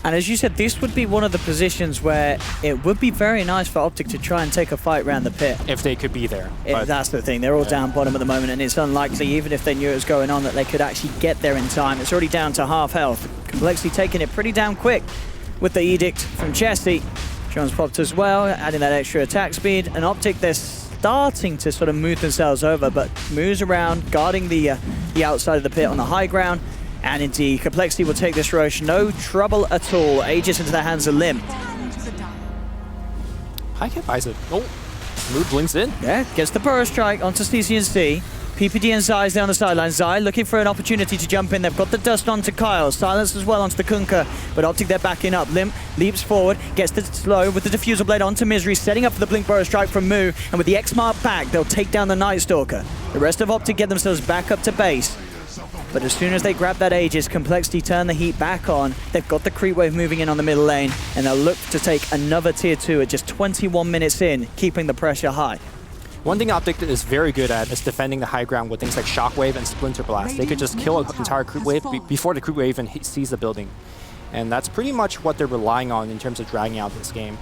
And as you said, this would be one of the positions where it would be very nice for Optic to try and take a fight around the pit. If they could be there. That's the thing. They're all down bottom at the moment, and it's unlikely, even if they knew it was going on, that they could actually get there in time. It's already down to half health. Complexity taking it pretty damn quick with the edict from Chessie. John's popped as well, adding that extra attack speed. And Optic, they're starting to sort of move themselves over, but moves around, guarding the outside of the pit on the high ground. And indeed, Complexity will take this Roche, no trouble at all. Aegis into the hands of Limp. High cap Isaac. Oh, Mood blinks in. Yeah, gets the Burrow Strike onto CCNC. PPD and Zai's down the sideline. Zai looking for an opportunity to jump in. They've got the dust onto Kyle. Silence as well onto the Kunkka. But Optic, they're backing up. Limp leaps forward, gets the slow with the Diffusal Blade onto Misery, setting up for the Blink Burrow Strike from Mu. And with the X-Mark back, they'll take down the Night Stalker. The rest of Optic get themselves back up to base. But as soon as they grab that Aegis, Complexity turn the heat back on. They've got the creep wave moving in on the middle lane, and they'll look to take another tier 2 at just 21 minutes in, keeping the pressure high. One thing Optic is very good at is defending the high ground with things like Shockwave and Splinter Blast. They could just kill an entire creep wave before the creep wave even sees the building. And that's pretty much what they're relying on in terms of dragging out this game.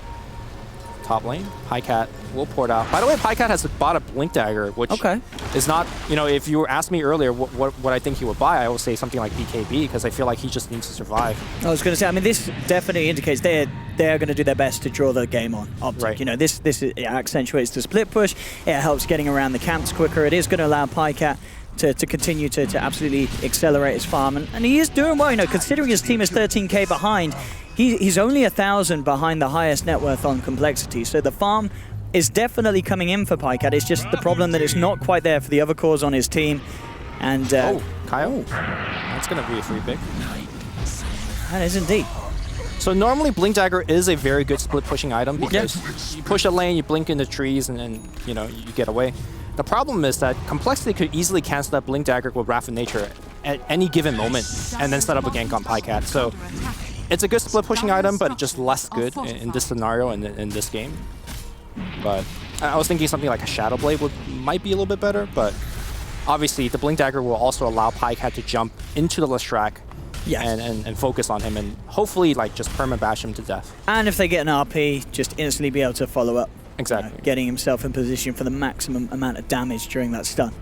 Top lane, Pycat will port out. By the way, Pycat has bought a Blink Dagger, which is not, you know, if you were asking me earlier what I think he would buy, I would say something like BKB, because I feel like he just needs to survive. I was going to say, I mean, this definitely indicates they're going to do their best to draw the game on Optic. Right. You know, this it accentuates the split push. It helps getting around the camps quicker. It is going to allow Pycat to continue to absolutely accelerate his farm. And he is doing well, you know, considering his team is 13k behind. He's only 1,000 behind the highest net worth on Complexity, so the farm is definitely coming in for Pycat. It's just the problem that it's not quite there for the other cores on his team. And Kyle? That's going to be a free pick. That is indeed. So normally Blink Dagger is a very good split pushing item because you push a lane, you blink into trees, and then you know you get away. The problem is that Complexity could easily cancel that Blink Dagger with Wrath of Nature at any given moment and then set up a gank on Pycat. So it's a good split pushing item, but just less good in this scenario and in this game. But I was thinking something like a Shadow Blade might be a little bit better, but obviously the Blink Dagger will also allow Pycat to jump into the Lestrak and focus on him and hopefully like just perma-bash him to death. And if they get an RP, just instantly be able to follow up. Exactly. Getting himself in position for the maximum amount of damage during that stun.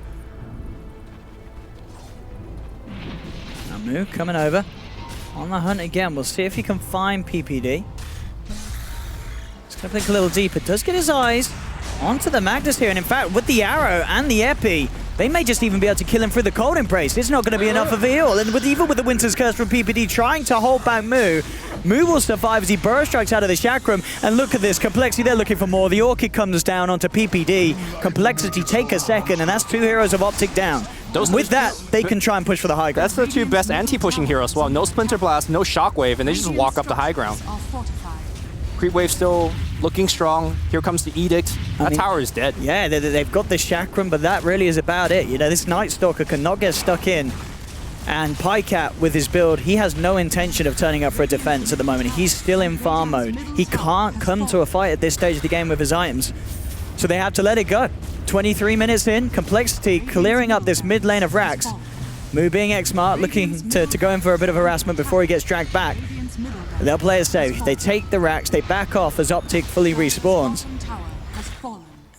Now Moo coming over. On the hunt again. We'll see if he can find PPD. He's going to blink a little deeper. Does get his eyes onto the Magnus here. And in fact, with the arrow and the Epi, they may just even be able to kill him through the Cold Embrace. It's not going to be enough of a heal. And even with the Winter's Curse from PPD trying to hold back Moo, Moo will survive as he burrow strikes out of the Chakram. And look at this. Complexity, they're looking for more. The Orchid comes down onto PPD. Complexity take a second, and that's 2 heroes of Optic down. With that, they can try and push for the high ground. That's the 2 best anti-pushing heroes as well. No Splinter Blast, no Shockwave, and they just walk up the high ground. Creep Wave still looking strong. Here comes the Edict. That tower is dead. Yeah, they've got the Chakram, but that really is about it. You know, this Night Stalker cannot get stuck in. And Pycat, with his build, he has no intention of turning up for a defense at the moment. He's still in farm mode. He can't come to a fight at this stage of the game with his items. So they have to let it go. 23 minutes in, Complexity clearing up this mid lane of Rax. Moo being X-Smart, looking to go in for a bit of harassment before he gets dragged back. They'll play it safe. They take the Rax, they back off as Optic fully respawns.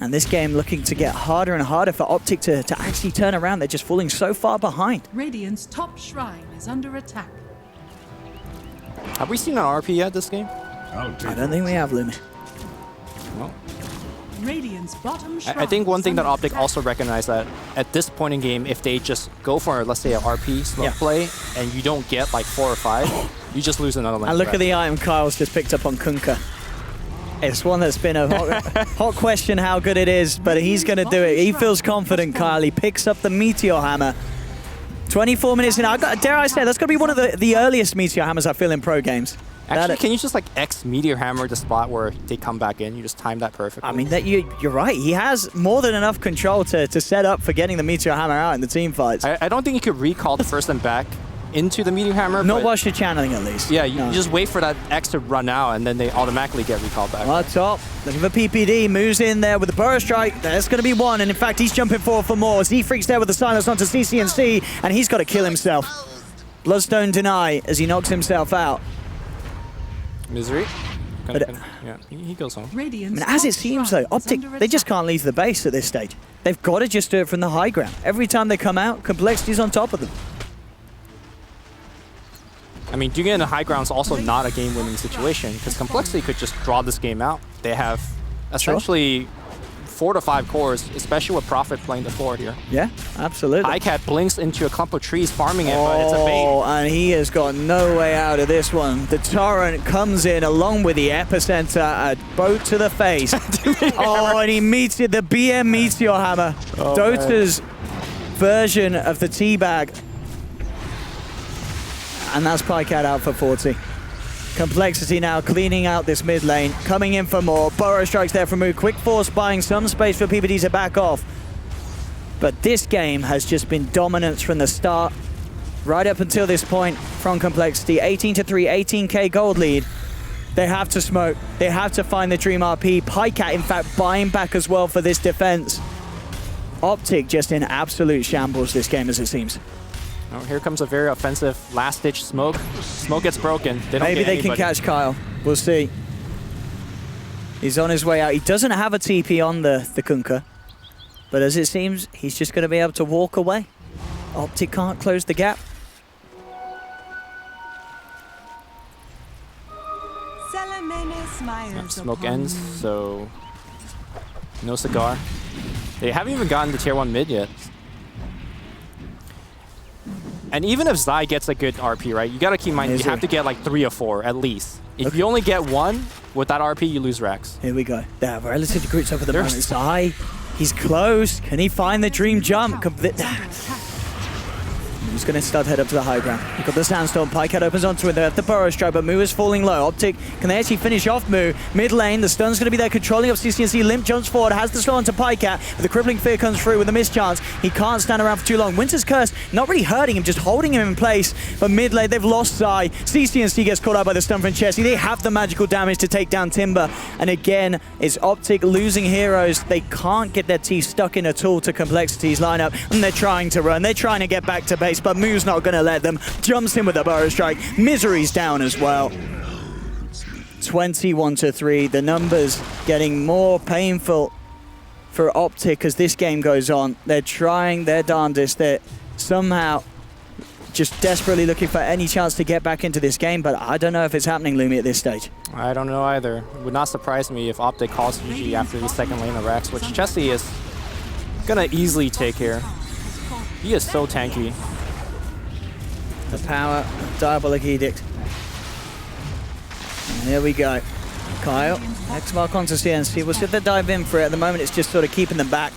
And this game looking to get harder and harder for Optic to actually turn around. They're just falling so far behind. Radiant's top shrine is under attack. Have we seen an RP yet this game? I don't think we have, Lumi. Well, Radiant's bottom shrine I think one thing that Optic also recognized that at this point in game, if they just go for, let's say, an RP slow play, and you don't get like 4 or 5, you just lose another lane. And look at the item Kyle's just picked up on Kunkka. It's one that's been a hot question how good it is, but he's going to do it. He feels confident, Kyle. He picks up the Meteor Hammer. 24 minutes in. Dare I say, that's going to be one of the earliest Meteor Hammers I feel in pro games. Actually, can you just like X Meteor Hammer the spot where they come back in? You just time that perfectly. I mean, you're right. He has more than enough control to set up for getting the Meteor Hammer out in the team fights. I don't think you could recall the first and back into the Meteor Hammer. Not whilst you're channeling, at least. Yeah, you just wait for that X to run out, and then they automatically get recalled back. Well, top. Looking for PPD. Moves in there with the Burrow Strike. That's going to be 1. And in fact, he's jumping forward for more. Z-Freak's there with the silence onto CCNC, and he's got to kill himself. Bloodstone deny as he knocks himself out. Misery. Yeah, he goes home. I mean, as it seems, though, Optic, they just can't leave the base at this stage. They've got to just do it from the high ground. Every time they come out, Complexity's on top of them. I mean, doing it in the high ground is also not a game-winning situation because Complexity could just draw this game out. They have essentially 4 to 5 cores, especially with Prophet playing the forward here. Yeah, absolutely. Icat blinks into a clump of trees, farming it, but it's a bait. Oh, and he has got no way out of this one. The Torrent comes in along with the Epicenter, a boat to the face. And he meets it, the BM Meteor Hammer. Dota's version of the teabag. And that's Pycat out for 40. Complexity now cleaning out this mid lane, coming in for more. Burrow strikes there from Moo. Quick Force buying some space for PPD to back off. But this game has just been dominance from the start. right up until this point from Complexity. 18-3, 18k gold lead. They have to smoke. They have to find the Dream RP. Pycat, in fact, buying back as well for this defense. Optic just in absolute shambles this game, as it seems. Oh, here comes a very offensive last-ditch smoke. Smoke gets broken. They don't Maybe get they can anybody. catch Kyle. We'll see. He's on his way out. He doesn't have a TP on the Kunkka, but as it seems, he's just going to be able to walk away. Optic can't close the gap. Smoke ends, so no cigar. They haven't even gotten to tier 1 mid yet. And even if Zai gets a good RP, right, you got to keep in mind you have to get like 3 or 4 at least. If you only get 1 with that RP, you lose Rax. Here we go. They have relative groups over the moment. Zai, he's close. Can he find the dream jump? He's going to start head up to the high ground. You've got the Sandstorm. Pycat opens onto it. They have the Burrow Strike, but Mu is falling low. Optic, can they actually finish off Mu? Mid lane, the stun's going to be there, controlling up CCNC. Limp jumps forward, has the slow onto Pycat, but the Crippling Fear comes through with a mischance. He can't stand around for too long. Winter's Curse, not really hurting him, just holding him in place. But mid lane, they've lost Zai. CCNC gets caught out by the stun from Chessie. They have the magical damage to take down Timber. And again, it's Optic losing heroes. They can't get their teeth stuck in at all to Complexity's lineup. And they're trying to run. They're trying to get back to base, but Mu's not going to let them. Jumps in with a Burrow Strike. Misery's down as well. 21-3. The numbers getting more painful for Optic as this game goes on. They're trying their darndest. They're somehow just desperately looking for any chance to get back into this game, but I don't know if it's happening, Lumi, at this stage. I don't know either. It would not surprise me if Optic calls GG after the second lane of Rax, which Chessie is going to easily take here. He is so tanky. The power of Diabolic Edict. And here we go. Kyle, X mark onto CNC. We'll see if they dive in for it. At the moment, it's just sort of keeping them back.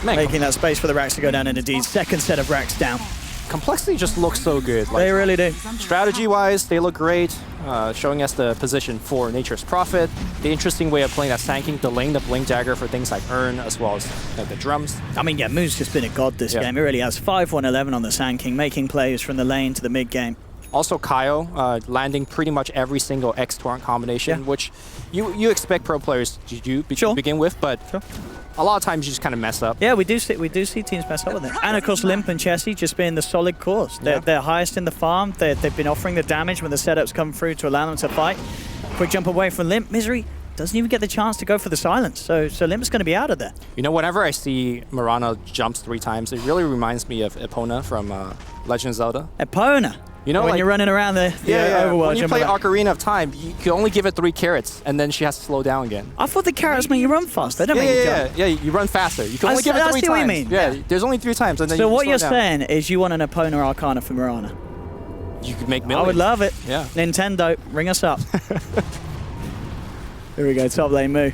Making that space for the Rax to go down into D. Second set of Rax down. Complexity just looks so good. Like, they really do. Strategy-wise, they look great, showing us the position for Nature's Prophet. The interesting way of playing that Sand King, delaying the Blink Dagger for things like Urn, as well as the drums. I mean, yeah, Mu's just been a god this game. He really has 5-1-11 on the Sand King, making plays from the lane to the mid game. Also, Kyle landing pretty much every single X Torrent combination, which you expect pro players to do begin with, but a lot of times you just kind of mess up. Yeah, we do see teams mess up with it. And of course, Limp and Chessie just being the solid course. They're highest in the farm. They've been offering the damage when the setups come through to allow them to fight. Quick jump away from Limp. Misery doesn't even get the chance to go for the silence, so Limp's going to be out of there. You know, whenever I see Mirana jumps 3 times, it really reminds me of Epona from Legend of Zelda. Epona? You know, when like, you're running around the Overwatch. When you play Ocarina of Time, you can only give it 3 carrots, and then she has to slow down again. I thought the carrots mean you run fast. They don't make you jump. Yeah, you run faster. You can only give it 3 times. I see what you mean. Yeah, there's only 3 times, and then so you what you're slow saying is you want an Epona Arcana for Mirana? You could make millions. I would love it. Yeah. Nintendo, ring us up. Here we go, top lane Mu.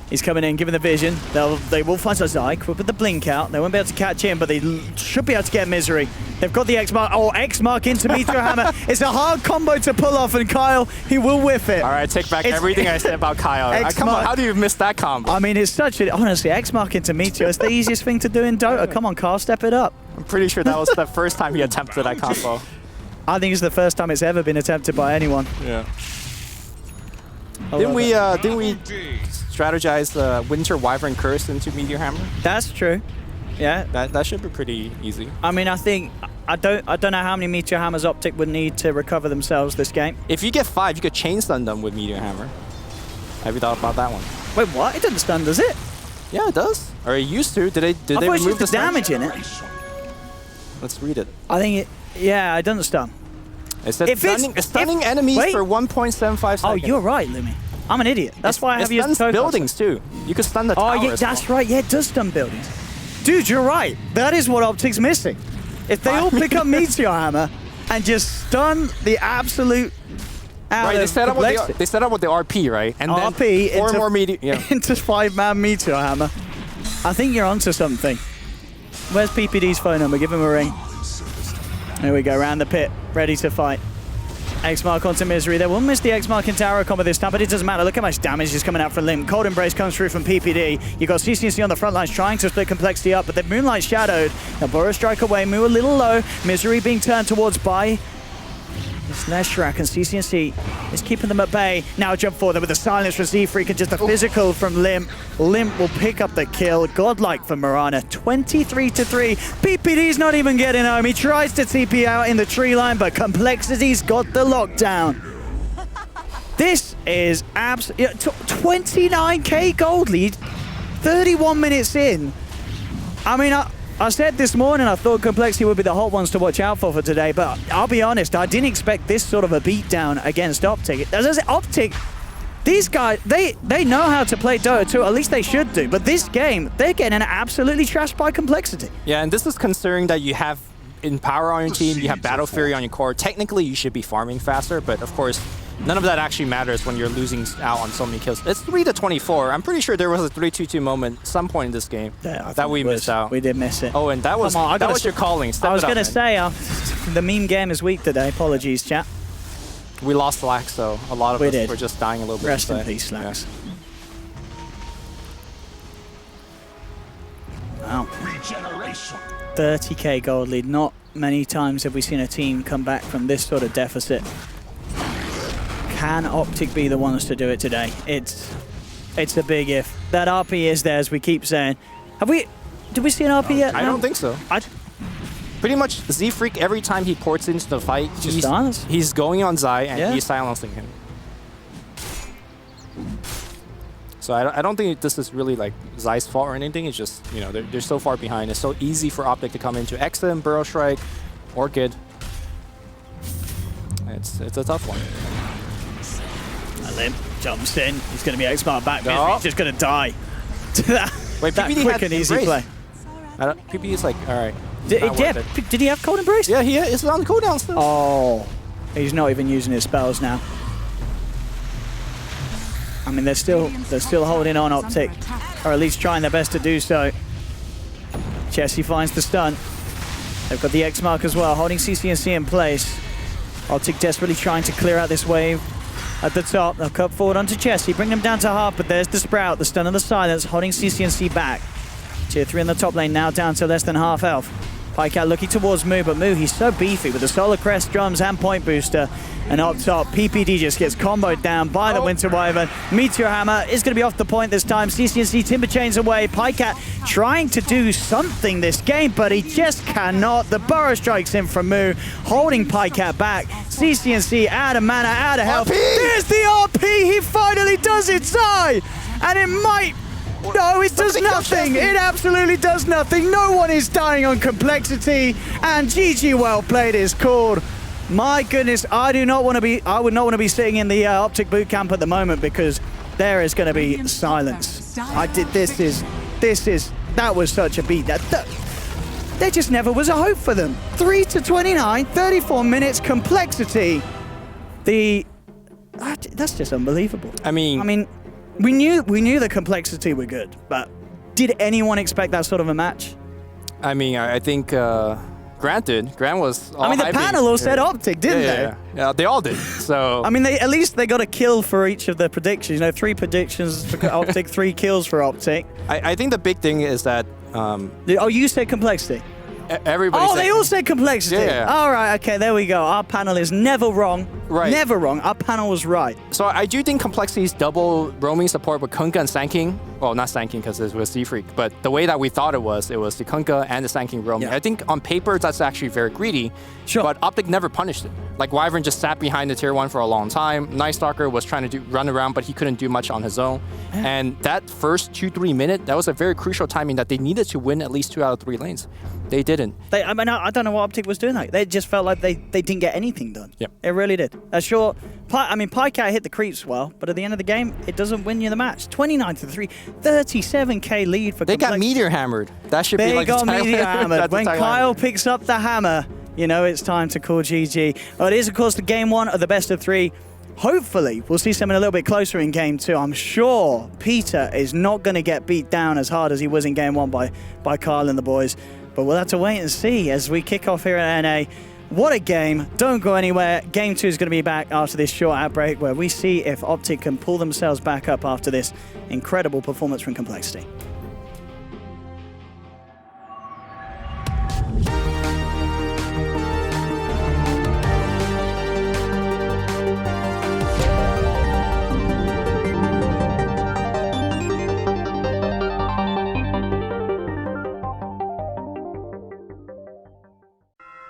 He's coming in, giving the vision. They will find Zai with the blink out. They won't be able to catch him, but they should be able to get Misery. They've got the X mark. Oh, X mark into Meteor Hammer. It's a hard combo to pull off, and Kyle, he will whiff it. All right, take back everything I said about Kyle. Come on, how do you miss that combo? I mean, it's such a honestly X mark into Meteor. It's the easiest thing to do in Dota. Come on, Kyle, step it up. I'm pretty sure that was the first time he attempted that combo. I think it's the first time it's ever been attempted by anyone. Yeah. Didn't we strategize the Winter Wyvern Curse into Meteor Hammer? That's true. Yeah. That should be pretty easy. I mean, I think I don't know how many Meteor Hammers Optic would need to recover themselves this game. If you get 5, you could chain stun them with Meteor Hammer. Have you thought about that one? Wait, what? It doesn't stun, does it? Yeah, it does. Or it used to. Did they remove the damage in it? Let's read it. I think it doesn't stun. It said stunning enemies for 1.75 seconds. Oh, you're right, Lumi. I'm an idiot. That's why I have used stuns buildings too. You could stun the tower. Oh, yeah, that's right. Yeah, it does stun buildings. Dude, you're right. That is what Optic's missing. If they all pick up Meteor Hammer and just stun the absolute out they set up with the RP, right? And RP then 4 more Meteor into 5-man Meteor Hammer. I think you're onto something. Where's PPD's phone number? Give him a ring. There we go, around the pit, ready to fight. X-Mark onto Misery. They will miss the X-Mark into Arrow combo this time, but it doesn't matter. Look how much damage is coming out from Limp. Cold Embrace comes through from PPD. You got CCNC on the front lines trying to split Complexity up, but the Moonlight shadowed. Now Burrow strike away, Moo a little low. Misery being turned towards by it's Leshrac, and CCNC is keeping them at bay. Now jump forward with a silence from Z-Freak and just a physical from Limp. Limp will pick up the kill. Godlike for Mirana. 23-3. PPD's not even getting home. He tries to TP out in the tree line, but Complexity's got the lockdown. This is 29k gold lead, 31 minutes in. I mean, I said this morning I thought Complexity would be the hot ones to watch out for today, but I'll be honest, I didn't expect this sort of a beatdown against Optic. As I said, Optic, these guys, they know how to play Dota 2, at least they should do, but this game, they're getting absolutely trashed by Complexity. Yeah, and this is considering that you have in Power on your team, you have Battle Fury on your core. Technically, you should be farming faster, but of course, none of that actually matters when you're losing out on so many kills. It's 3-24. I'm pretty sure there was a 3-2-2 moment at some point in this game that we missed out. We did miss it. Oh, and that was your calling. I was going to say, the meme game is weak today. Apologies, chat. We lost Slack, so a lot of us were just dying a little bit. Rest in peace, Slacks. Yeah. Wow. 30k gold lead. Not many times have we seen a team come back from this sort of deficit. Can Optic be the ones to do it today? It's a big if. That RP is there, as we keep saying. Did we see an RP yet? I don't think so. Pretty much Z-Freak, every time he ports into the fight, he's going on Zai and he's silencing him. So I don't think this is really like Zai's fault or anything. It's just, you know, they're so far behind. It's so easy for Optic to come into Exim, Burrow Strike, Orchid. It's a tough one. Limp jumps in. He's going to be X-Mark back. No. He's just going to die. Wait, that PPD quick had and easy Embrace. play. PPD is like, all right. Did he have Cold Embrace? Yeah, he is on the cooldown still. Oh, he's not even using his spells now. I mean, they're still holding on Optic, or at least trying their best to do so. Chessie finds the stun. They've got the X-Mark as well, holding CCNC in place. Optic desperately trying to clear out this wave. At the top, they'll cut forward onto Chessie, bring them down to half, but there's the Sprout, the stun and the silence, holding CCNC back. Tier 3 in the top lane, now down to less than half health. Pycat looking towards Moo, but Moo, he's so beefy with the Solar Crest, drums, and point booster. And up top, PPD just gets comboed down by the Winter Wyvern. Meteor Hammer is going to be off the point this time. CCNC Timber Chains away. Pycat trying to do something this game, but he just cannot. The Burrow strikes in from Moo, holding Pycat back. CCNC out of mana, out of health. There's the RP! He finally does it, Zai! And it might... No, it does nothing. It absolutely does nothing. No one is dying on Complexity, and GG well played is called. My goodness, I would not want to be sitting in the Optic boot camp at the moment, because there is going to be silence. That was such a beat. There just never was a hope for them. 3-29, 34 minutes, Complexity. That's just unbelievable. I mean, we knew the Complexity were good, but did anyone expect that sort of a match? I mean, I think, granted, Grant was all the panel all said Optic, didn't they? Yeah, they all did. So I mean, at least they got a kill for each of the predictions. You know, 3 predictions for Optic, 3 kills for Optic. I think the big thing is that... oh, you said Complexity? Everybody they all said Complexity. Yeah. All right, okay, there we go. Our panel is never wrong. Right. Never wrong. Our panel was right. So I do think Complexity's double roaming support with Kunkka and Sand King, well, not Sand King because it was Z-Freak, but the way that we thought it was the Kunkka and the Sand King roaming. Yeah. I think on paper that's actually very greedy, but Optic never punished it. Like Wyvern just sat behind the tier 1 for a long time. Night Stalker was trying to run around, but he couldn't do much on his own. Yeah. And that first 2-3 minute, that was a very crucial timing that they needed to win at least 2 out of 3 lanes. They didn't. I don't know what Optic was doing. They just felt like they didn't get anything done. Yeah. It really did. Sure, Pycat hit the creeps well, but at the end of the game, it doesn't win you the match. 29-3, 37k lead for They got meteor hammered. That should be like They got meteor hammered. When Kyle picks up the hammer, you know it's time to call GG. Oh, it is, of course, the game 1 of the best of 3. Hopefully, we'll see something a little bit closer in game 2. I'm sure Peter is not going to get beat down as hard as he was in game 1 by Kyle and the boys. But we'll have to wait and see as we kick off here at NA. What a game. Don't go anywhere. Game 2 is going to be back after this short outbreak where we see if Optic can pull themselves back up after this incredible performance from Complexity.